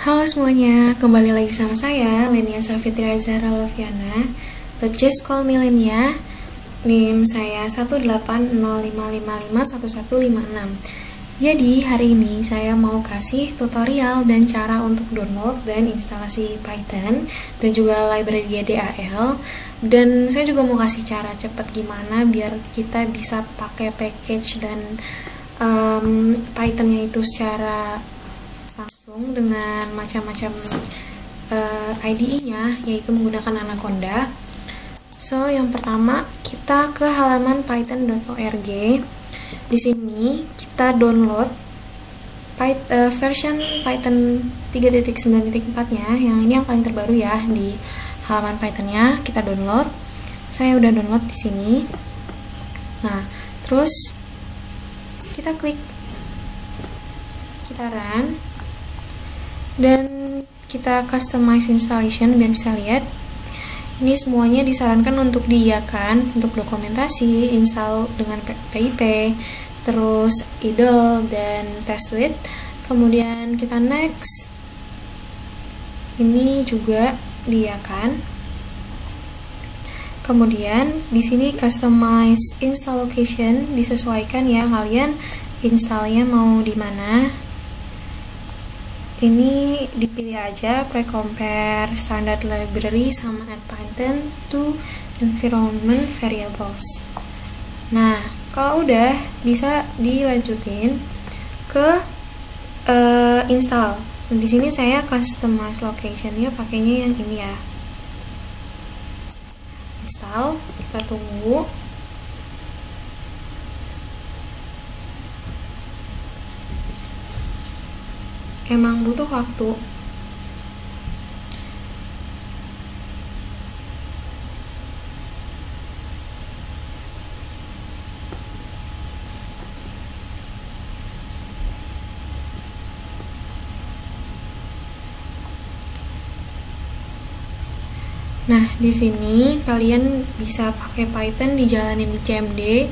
Halo semuanya, kembali lagi sama saya, Lenia Safitria Zahra Loviana, but just call me Lenia. NIM saya 18055551156. Jadi hari ini saya mau kasih tutorial dan cara untuk download dan instalasi Python dan juga library YDAL. Dan saya juga mau kasih cara cepat gimana biar kita bisa pakai package dan Pythonnya itu secara langsung dengan macam-macam IDE-nya, yaitu menggunakan Anaconda. So, yang pertama kita ke halaman python.org. Di sini kita download version Python 3.9.4-nya, yang ini yang paling terbaru ya di halaman Python-nya. Kita download. Saya udah download di sini. Nah, terus kita klik, kita run, dan kita customize installation biar bisa lihat. Ini semuanya disarankan untuk diiakan untuk dokumentasi, install dengan PIP, terus idle dan test suite. Kemudian kita next. Ini juga diiakan. Kemudian di sini customize install location, disesuaikan ya kalian installnya mau di mana. Ini dipilih aja pre-compare standard library sama add Python to environment variables. Nah, kalau udah bisa dilanjutin ke install. Di sini saya customize locationnya pakainya yang ini ya. Install, kita tunggu. Emang butuh waktu. Nah, di sini kalian bisa pakai Python dijalanin di CMD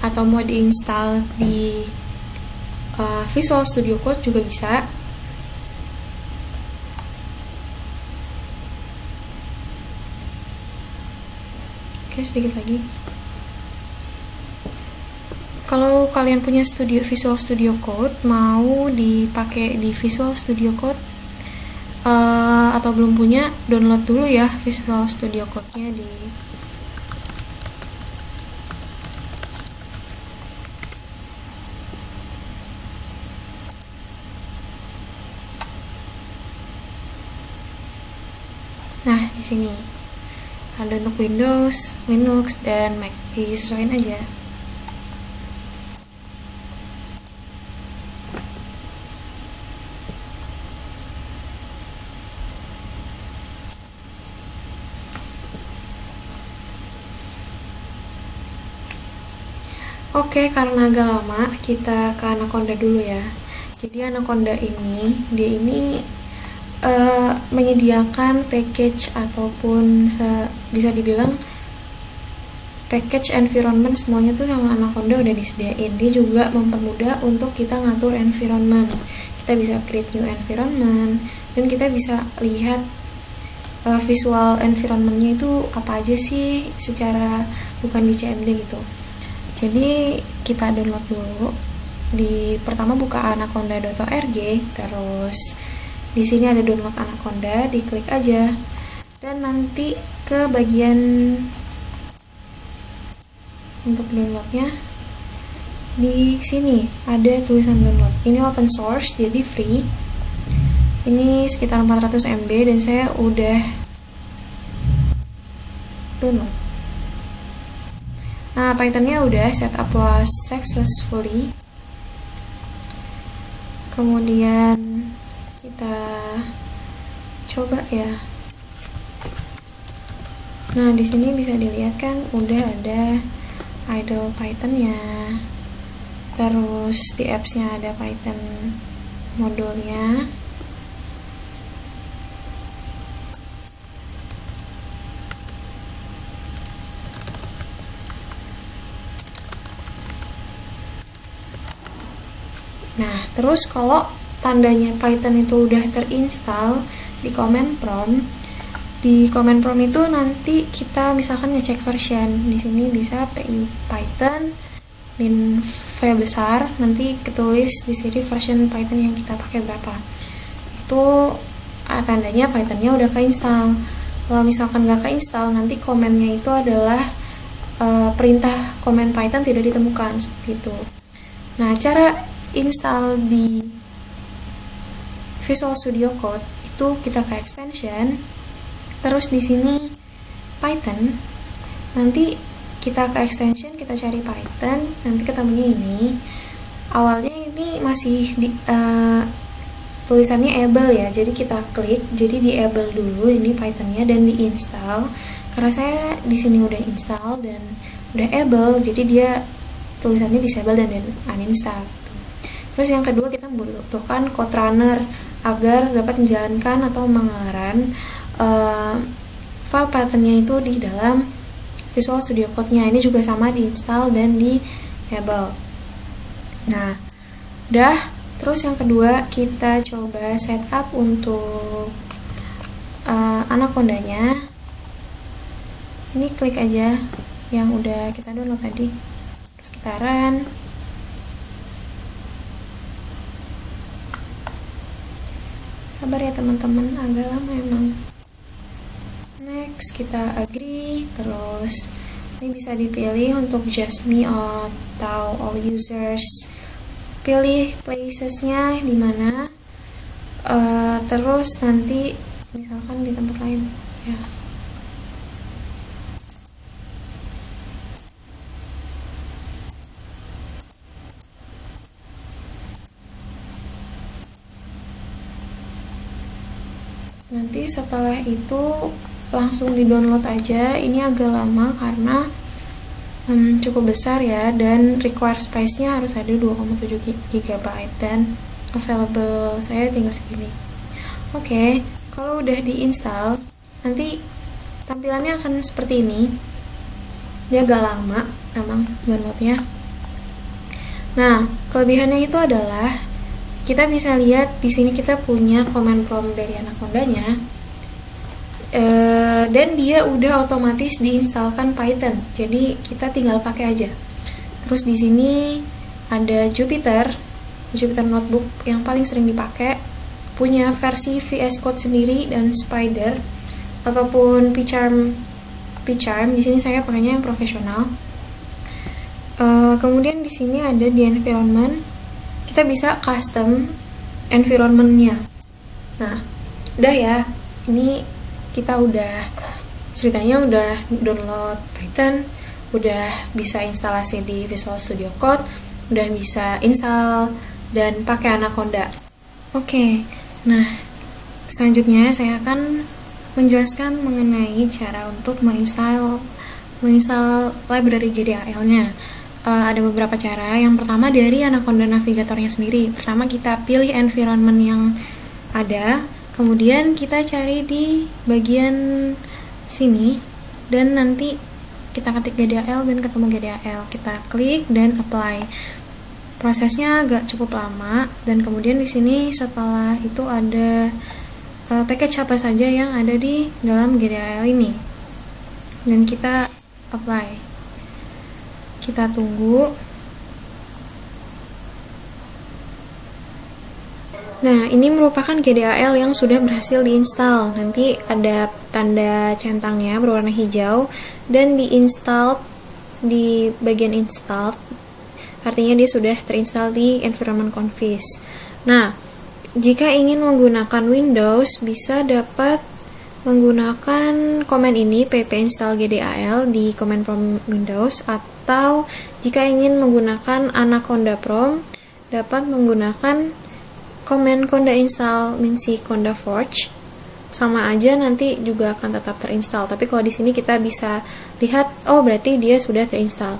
atau mau diinstal di Visual Studio Code juga bisa. Oke, sedikit lagi. Kalau kalian punya Visual Studio Code, mau dipakai di Visual Studio Code atau belum punya, download dulu ya Visual Studio Code-nya di Nah, di sini ada untuk Windows, Linux, dan Mac. Disesuaikan aja. Oke, karena agak lama, kita ke Anaconda dulu ya. Jadi Anaconda ini, dia ini menyediakan package ataupun bisa dibilang package environment semuanya tuh sama Anaconda udah disediain. Dia juga mempermudah untuk kita ngatur environment. Kita bisa create new environment dan kita bisa lihat visual environmentnya itu apa aja sih secara bukan di CMD gitu. Jadi kita download dulu. Pertama buka anaconda.org, terus di sini ada download Anaconda, diklik aja, dan nanti ke bagian untuk downloadnya di sini ada tulisan download. Ini open source, jadi free. Ini sekitar 400 MB dan saya udah download. Nah, Pythonnya udah setup was successfully. Kemudian kita coba ya. Nah, di sini bisa dilihat kan udah ada idle Python-nya. Terus di apps-nya ada Python modulnya. Nah, terus kalau tandanya Python itu udah terinstall di command prompt. Di command prompt itu nanti kita misalkan ngecek version. Di sini bisa python min v besar, nanti ketulis di sini version Python yang kita pakai berapa. Itu tandanya Pythonnya udah keinstall. Kalau misalkan nggak keinstall, nanti komennya itu adalah perintah komen Python tidak ditemukan, seperti itu. Nah, cara install di Visual Studio Code itu kita ke extension, terus di sini Python, nanti kita ke extension, kita cari Python, nanti ketemunya ini. Awalnya ini masih di tulisannya able ya, jadi kita klik, jadi di able dulu ini Pythonnya dan di install. Karena saya di sini udah install dan udah able, jadi dia tulisannya disable dan uninstall. Terus yang kedua, kita membutuhkan code runner agar dapat menjalankan atau mengeran file Pythonnya itu di dalam Visual Studio Code-nya. Ini juga sama diinstal dan di enable. Nah, udah. Terus yang kedua, kita coba setup untuk Anaconda-nya. Ini klik aja yang udah kita download tadi, terus kita run. Sabar ya teman-teman, agak lama emang. Next, kita agree. Terus ini bisa dipilih untuk just me atau all users. Pilih placesnya di mana. Terus nanti misalkan di tempat lain ya. Nanti setelah itu langsung di-download aja. Ini agak lama karena cukup besar ya, dan require space-nya harus ada 2,7 GB dan available saya tinggal segini. Oke, kalau udah diinstal, nanti tampilannya akan seperti ini. Dia agak lama emang downloadnya. Nah, kelebihannya itu adalah kita bisa lihat di sini kita punya command prompt dari Anaconda-nya, dan dia udah otomatis diinstalkan Python. Jadi kita tinggal pakai aja. Terus di sini ada Jupyter Notebook yang paling sering dipakai, punya versi VS Code sendiri dan Spider ataupun PyCharm. Di sini saya pakainya yang profesional. Kemudian di sini ada di environment. Kita bisa custom environment-nya. Nah, udah ya. Ini kita ceritanya udah download Python, udah bisa instalasi di Visual Studio Code, udah bisa install dan pakai Anaconda. Oke. Nah, selanjutnya saya akan menjelaskan mengenai cara untuk menginstal library GDAL-nya. Ada beberapa cara. Yang pertama dari Anaconda navigatornya sendiri. Pertama kita pilih environment yang ada, kemudian kita cari di bagian sini dan nanti kita ketik GDAL dan ketemu GDAL. Kita klik dan apply. Prosesnya agak cukup lama, dan kemudian di sini setelah itu ada package apa saja yang ada di dalam GDAL ini. Dan kita apply. Kita tunggu. Nah, ini merupakan GDAL yang sudah berhasil diinstal. Nanti ada tanda centangnya berwarna hijau dan diinstal di bagian install. Artinya dia sudah terinstall di environment config. Nah, jika ingin menggunakan Windows, bisa dapat menggunakan command ini pp install gdal di command prompt Windows, atau jika ingin menggunakan Anaconda prompt dapat menggunakan command conda install minsi conda forge. Sama aja, nanti juga akan tetap terinstall, tapi kalau di sini kita bisa lihat oh berarti dia sudah terinstall.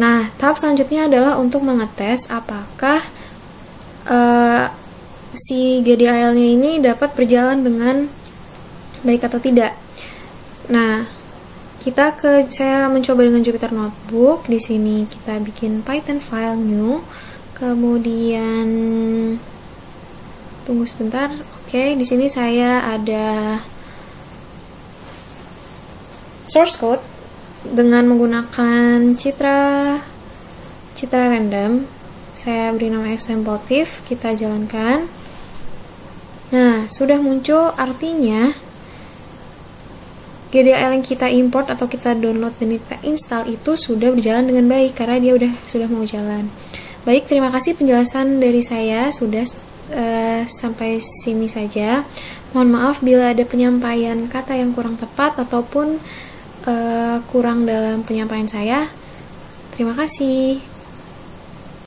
Nah, tahap selanjutnya adalah untuk mengetes apakah si GDAL-nya ini dapat berjalan dengan baik atau tidak. Nah, saya mencoba dengan Jupyter Notebook. Di sini kita bikin Python file new, kemudian Tunggu sebentar. Oke, di sini saya ada source code dengan menggunakan citra random. Saya beri nama example TIFF, kita jalankan. Nah, sudah muncul, artinya GDAL yang kita import atau kita download dan kita install itu sudah berjalan dengan baik karena dia sudah mau jalan. Baik, terima kasih penjelasan dari saya, sudah sampai sini saja. Mohon maaf bila ada penyampaian kata yang kurang tepat ataupun kurang dalam penyampaian saya. Terima kasih.